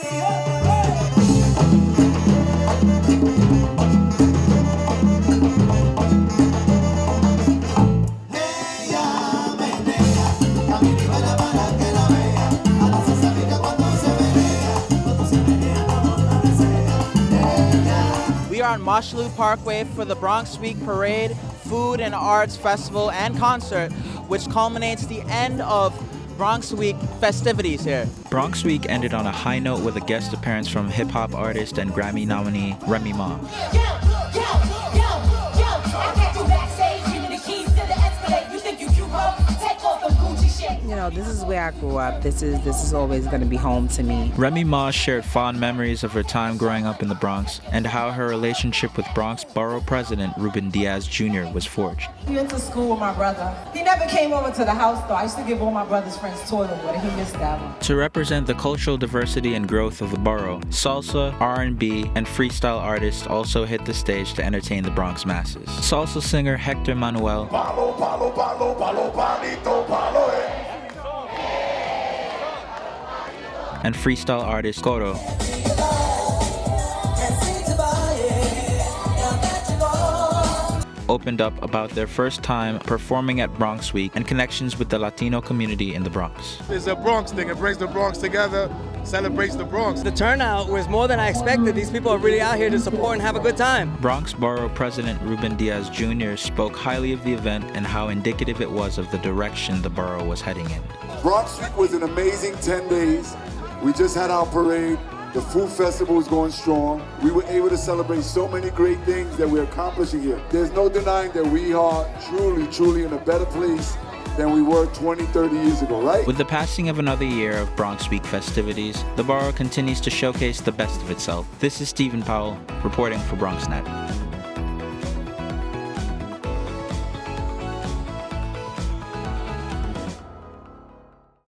We are on Mosholu Parkway for the Bronx Week Parade, Food and Arts Festival and Concert, which culminates the end of Bronx Week festivities here. Bronx Week ended on a high note with a guest appearance from hip-hop artist and Grammy nominee Remy Ma. You know, this is where I grew up. This is always going to be home to me. Remy Ma shared fond memories of her time growing up in the Bronx and how her relationship with Bronx Borough President Ruben Diaz Jr. was forged. He went to school with my brother. He never came over to the house though. I used to give all my brother's friends toilet water. He missed that one. To represent the cultural diversity and growth of the borough, salsa, R&B, and freestyle artists also hit the stage to entertain the Bronx masses. Salsa singer Hector Manuel and freestyle artist Coro opened up about their first time performing at Bronx Week and connections with the Latino community in the Bronx. It's a Bronx thing. It brings the Bronx together, celebrates the Bronx. The turnout was more than I expected. These people are really out here to support and have a good time. Bronx Borough President Ruben Diaz Jr. spoke highly of the event and how indicative it was of the direction the borough was heading in. Bronx Week was an amazing 10 days. We just had our parade. The food festival was going strong. We were able to celebrate so many great things that we're accomplishing here. There's no denying that we are truly in a better place than we were 20, 30 years ago, right? With the passing of another year of Bronx Week festivities, the borough continues to showcase the best of itself. This is Stephen Powell, reporting for BronxNet.